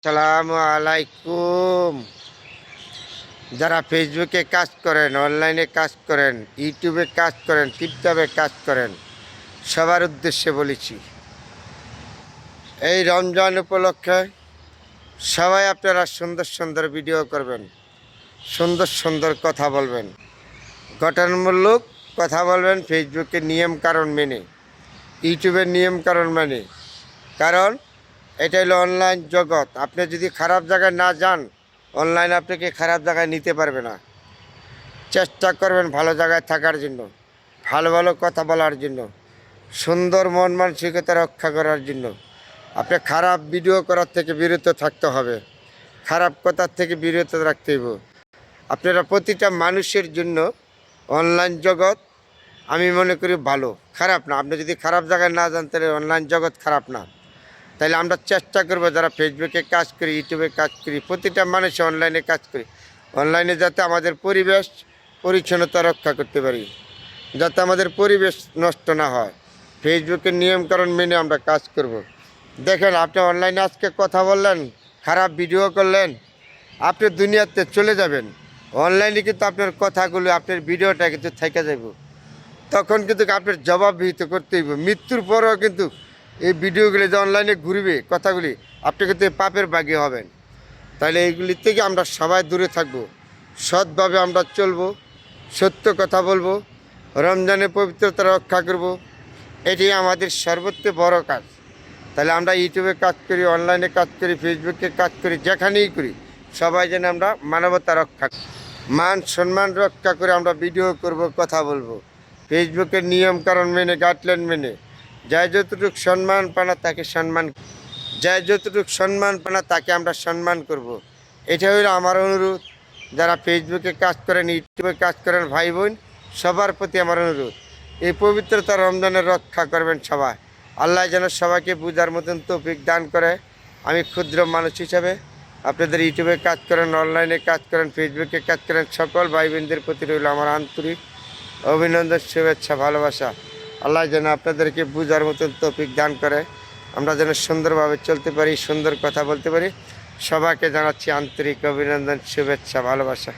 আসসালামু আলাইকুম। যারা ফেসবুকে কাজ করেন, অনলাইনে কাজ করেন, ইউটিউবে কাজ করেন, টিকটকে কাজ করেন, সবার উদ্দেশ্যে বলেছি, এই রমজান উপলক্ষে সবাই আপনারা সুন্দর সুন্দর ভিডিও করবেন, সুন্দর সুন্দর কথা বলবেন, গঠনমূলক কথা বলবেন, ফেসবুকের নিয়ম কারণ মেনে, ইউটিউবের নিয়ম কারণ মেনে। কারণ এটা হলো অনলাইন জগৎ। আপনি যদি খারাপ জায়গায় না যান, অনলাইন আপনাকে খারাপ জায়গায় নিতে পারবে না। চেষ্টা করবেন ভালো জায়গায় থাকার জন্য, ভালো ভালো কথা বলার জন্য, সুন্দর মন মানসিকতা রক্ষা করার জন্য। আপনি খারাপ ভিডিও করার থেকে বিরত থাকতে হবে, খারাপ কথার থেকে বিরত রাখতে হবে। আপনারা প্রতিটা মানুষের জন্য অনলাইন জগৎ আমি মনে করি ভালো, খারাপ না। আপনি যদি খারাপ জায়গায় না যান তাহলে অনলাইন জগৎ খারাপ না। তাইলে আমরা চেষ্টা করব যারা ফেসবুকে কাজ করি, ইউটিউবে কাজ করি, প্রতিটা মানুষ অনলাইনে কাজ করি, অনলাইনে যাতে আমাদের পরিবেশ পরিচ্ছন্নতা রক্ষা করতে পারি, যাতে আমাদের পরিবেশ নষ্ট না হয়। ফেসবুকের নিয়মকানুন মেনে আমরা কাজ করব। দেখেন, আপনি অনলাইনে আজকে কথা বললেন, খারাপ ভিডিও করলেন, আপনি দুনিয়াতে চলে যাবেন। অনলাইনে কিন্তু আপনার কথাগুলো, আপনার ভিডিওটা কিন্তু থেকে যাব। তখন কিন্তু আপনার জবাবদিহিত করতে হইব। মৃত্যুর পরেও কিন্তু এই ভিডিওগুলি যে অনলাইনে ঘুরবে, কথাগুলি, আপনি কিন্তু পাপের ভাগী হবেন। তাহলে এইগুলি থেকে আমরা সবাই দূরে থাকব, সৎভাবে আমরা চলব, সত্য কথা বলবো, রমজানের পবিত্রতা রক্ষা করব। এটি আমাদের সর্বোচ্চ বড় কাজ। তাহলে আমরা ইউটিউবে কাজ করি, অনলাইনে কাজ করি, ফেসবুকে কাজ করি, যেখানেই করি, সবাই যেন আমরা মানবতা রক্ষা, মান সম্মান রক্ষা করে আমরা ভিডিও করব, কথা বলবো, ফেসবুকের নিয়ম কারণ মেনে, গাইডলাইন মেনে। যাই যতটুকু সম্মান পানা তাকে সম্মান, যাই যতটুকু সম্মান পানা তাকে আমরা সম্মান করব। এটা হইল আমার অনুরোধ। যারা ফেসবুকে কাজ করেন, ইউটিউবে কাজ করেন, ভাই বোন, সবার প্রতি আমার অনুরোধ, এই পবিত্রতা রমজানের রক্ষা করবেন সবাই। আল্লাহ যেন সবাইকে বুঝার মতন তৌফিক দান করে। আমি ক্ষুদ্র মানুষ হিসাবে আপনাদের ইউটিউবে কাজ করেন, অনলাইনে কাজ করেন, ফেসবুকে কাজ করেন, সকল ভাই বোনদের প্রতি রইল আমার আন্তরিক অভিনন্দন, শুভেচ্ছা, ভালোবাসা। আল্লাহ যেন আপনাদেরকে বুঝার মতন তৌফিক দান করে, আমরা যেন সুন্দরভাবে চলতে পারি, সুন্দর কথা বলতে পারি। সবাইকে জানাচ্ছি আন্তরিক অভিনন্দন, শুভেচ্ছা, ভালোবাসা।